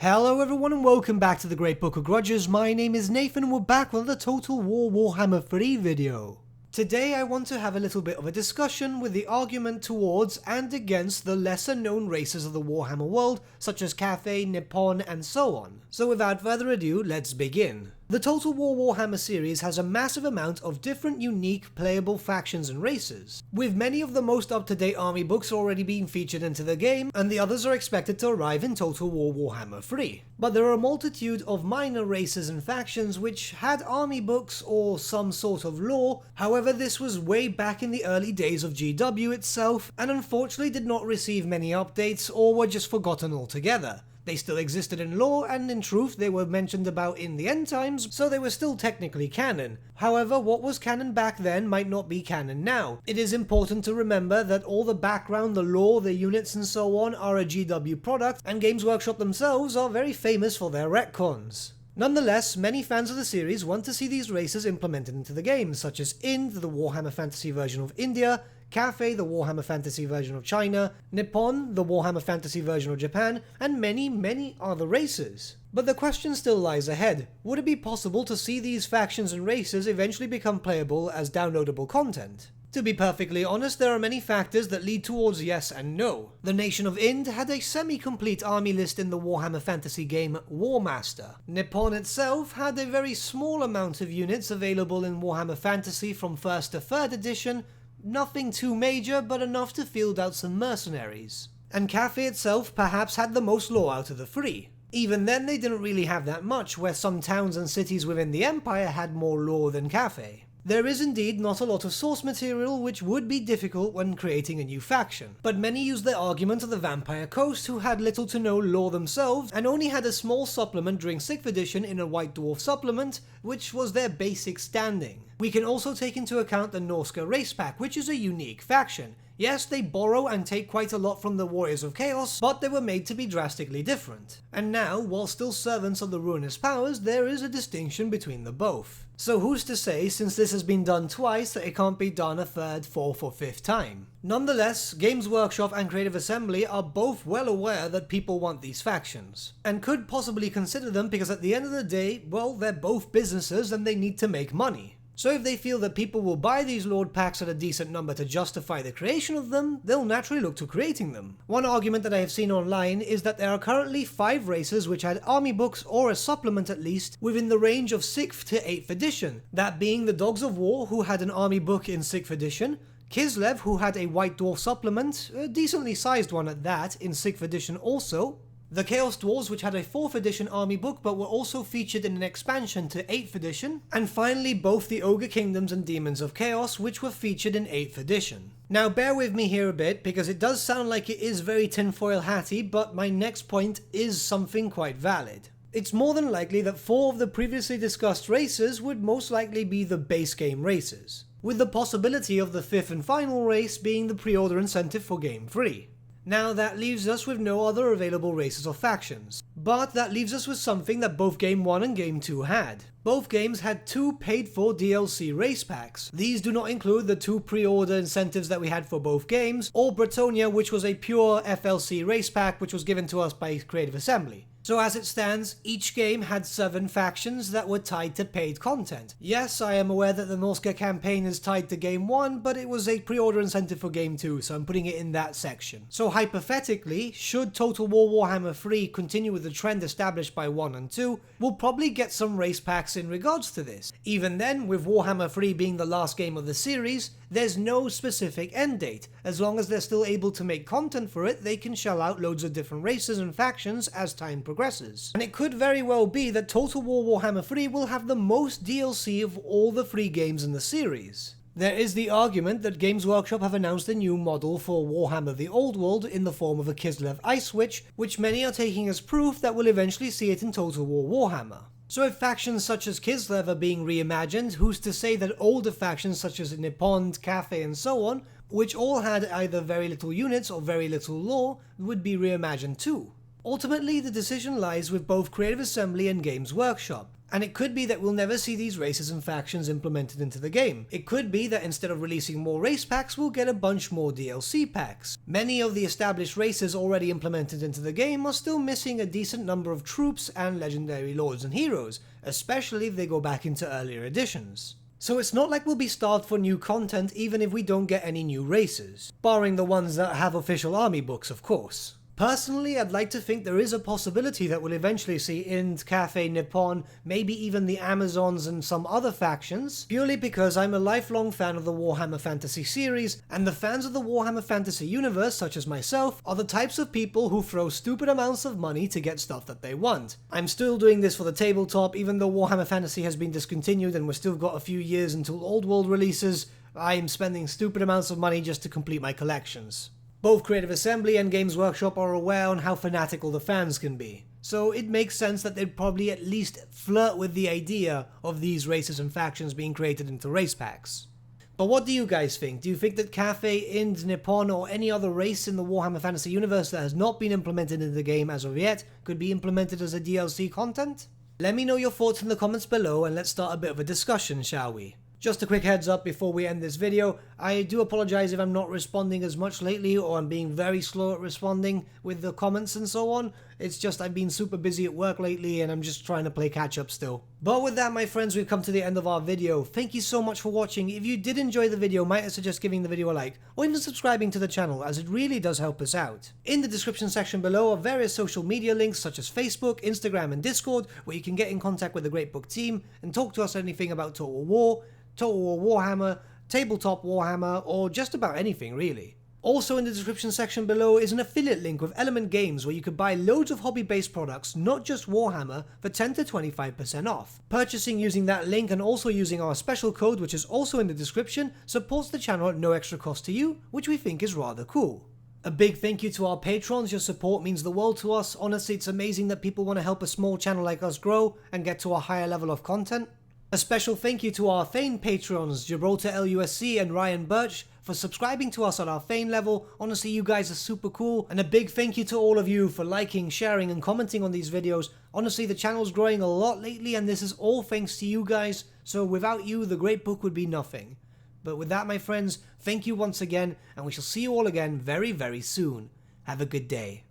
Hello everyone and welcome back to the Great Book of Grudges. My name is Nathan and we're back with the Total War Warhammer 3 video. Today I want to have a little bit of a discussion with the argument towards and against the lesser known races of the Warhammer world, such as Cathay, Nippon and so on. So without further ado, let's begin. The Total War Warhammer series has a massive amount of different unique playable factions and races, with many of the most up-to-date army books already being featured into the game, and the others are expected to arrive in Total War Warhammer 3. But there are a multitude of minor races and factions which had army books or some sort of lore. However, this was way back in the early days of GW itself, and unfortunately did not receive many updates or were just forgotten altogether. They still existed in lore, and in truth they were mentioned about in the end times, so they were still technically canon. However, what was canon back then might not be canon now. It is important to remember that all the background, the lore, the units and so on are a GW product, and Games Workshop themselves are very famous for their retcons. Nonetheless, many fans of the series want to see these races implemented into the game, such as Ind, the Warhammer Fantasy version of India, Cathay, the Warhammer Fantasy version of China, Nippon, the Warhammer Fantasy version of Japan, and many other races. But the question still lies ahead. Would it be possible to see these factions and races eventually become playable as downloadable content? To be perfectly honest, there are many factors that lead towards yes and no. The nation of Ind had a semi-complete army list in the Warhammer Fantasy game Warmaster. Nippon itself had a very small amount of units available in Warhammer Fantasy from 1st to 3rd edition, nothing too major but enough to field out some mercenaries. And Cathay itself perhaps had the most lore out of the three. Even then they didn't really have that much, where some towns and cities within the Empire had more lore than Cathay. There is indeed not a lot of source material, which would be difficult when creating a new faction, but many use the argument of the Vampire Coast, who had little to no lore themselves and only had a small supplement during 6th edition in a White Dwarf supplement, which was their basic standing. We can also take into account the Norska race pack, which is a unique faction. Yes, they borrow and take quite a lot from the Warriors of Chaos, but they were made to be drastically different. And now, while still servants of the Ruinous Powers, there is a distinction between the both. So who's to say, since this has been done twice, that it can't be done a 3rd, 4th or 5th time? Nonetheless, Games Workshop and Creative Assembly are both well aware that people want these factions, and could possibly consider them because at the end of the day, well, they're both businesses and they need to make money. So if they feel that people will buy these Lord packs at a decent number to justify the creation of them, they'll naturally look to creating them. One argument that I have seen online is that there are currently 5 races which had army books, or a supplement at least, within the range of 6th to 8th edition, that being the Dogs of War, who had an army book in 6th edition, Kislev, who had a White Dwarf supplement, a decently sized one at that, in 6th edition also, the Chaos Dwarves, which had a 4th edition army book but were also featured in an expansion to 8th edition, and finally both the Ogre Kingdoms and Demons of Chaos, which were featured in 8th edition. Now bear with me here a bit, because it does sound like it is very tinfoil hatty, but my next point is something quite valid. It's more than likely that 4 of the previously discussed races would most likely be the base game races, with the possibility of the 5th and final race being the pre-order incentive for Game 3. Now that leaves us with no other available races or factions, but that leaves us with something that both Game 1 and Game 2 had. Both games had 2 paid-for DLC race packs. These do not include the 2 pre-order incentives that we had for both games, or Bretonia, which was a pure FLC race pack which was given to us by Creative Assembly. So as it stands, each game had 7 factions that were tied to paid content. Yes, I am aware that the Norska campaign is tied to Game 1, but it was a pre-order incentive for Game 2, so I'm putting it in that section. So hypothetically, should Total War Warhammer 3 continue with the trend established by 1 and 2, we'll probably get some race packs in regards to this. Even then, with Warhammer 3 being the last game of the series, there's no specific end date. As long as they're still able to make content for it, they can shell out loads of different races and factions as time progresses. And it could very well be that Total War Warhammer 3 will have the most DLC of all the 3 games in the series. There is the argument that Games Workshop have announced a new model for Warhammer the Old World in the form of a Kislev Ice Switch, which many are taking as proof that we'll eventually see it in Total War Warhammer. So if factions such as Kislev are being reimagined, who's to say that older factions such as Nippon, Cathay and so on, which all had either very little units or very little lore, would be reimagined too? Ultimately, the decision lies with both Creative Assembly and Games Workshop, And it could be that we'll never see these races and factions implemented into the game. It could be that instead of releasing more race packs, we'll get a bunch more DLC packs. Many of the established races already implemented into the game are still missing a decent number of troops and legendary lords and heroes, especially if they go back into earlier editions. So it's not like we'll be starved for new content even if we don't get any new races, barring the ones that have official army books, of course. Personally, I'd like to think there is a possibility that we'll eventually see Ind, Cathay, Nippon, maybe even the Amazons and some other factions, purely because I'm a lifelong fan of the Warhammer Fantasy series, and the fans of the Warhammer Fantasy universe, such as myself, are the types of people who throw stupid amounts of money to get stuff that they want. I'm still doing this for the tabletop, even though Warhammer Fantasy has been discontinued and we've still got a few years until Old World releases. I'm spending stupid amounts of money just to complete my collections. Both Creative Assembly and Games Workshop are aware on how fanatical the fans can be, so it makes sense that they'd probably at least flirt with the idea of these races and factions being created into race packs. But what do you guys think? Do you think that Cathay, Ind, Nippon, or any other race in the Warhammer Fantasy universe that has not been implemented in the game as of yet could be implemented as a DLC content? Let me know your thoughts in the comments below and let's start a bit of a discussion, shall we? Just a quick heads up before we end this video, I do apologize if I'm not responding as much lately or I'm being very slow at responding with the comments and so on. It's just I've been super busy at work lately and I'm just trying to play catch up still. But with that, my friends, we've come to the end of our video. Thank you so much for watching. If you did enjoy the video, might I suggest giving the video a like or even subscribing to the channel, as it really does help us out. In the description section below are various social media links such as Facebook, Instagram and Discord, where you can get in contact with the Great Book team and talk to us anything about Total War, Total War Warhammer, Tabletop Warhammer, or just about anything really. Also in the description section below is an affiliate link with Element Games where you could buy loads of hobby-based products, not just Warhammer, for 10 to 25% off. Purchasing using that link and also using our special code, which is also in the description, supports the channel at no extra cost to you, which we think is rather cool. A big thank you to our patrons. Your support means the world to us. Honestly, it's amazing that people want to help a small channel like us grow and get to a higher level of content. A special thank you to our Thane patrons, Gibraltar LUSC and Ryan Bertsche, for subscribing to us at our Thane level. Honestly, you guys are super cool. And a big thank you to all of you for liking, sharing and commenting on these videos. Honestly, the channel's growing a lot lately and this is all thanks to you guys. So without you, the Great Book would be nothing. But with that, my friends, thank you once again and we shall see you all again very, very soon. Have a good day.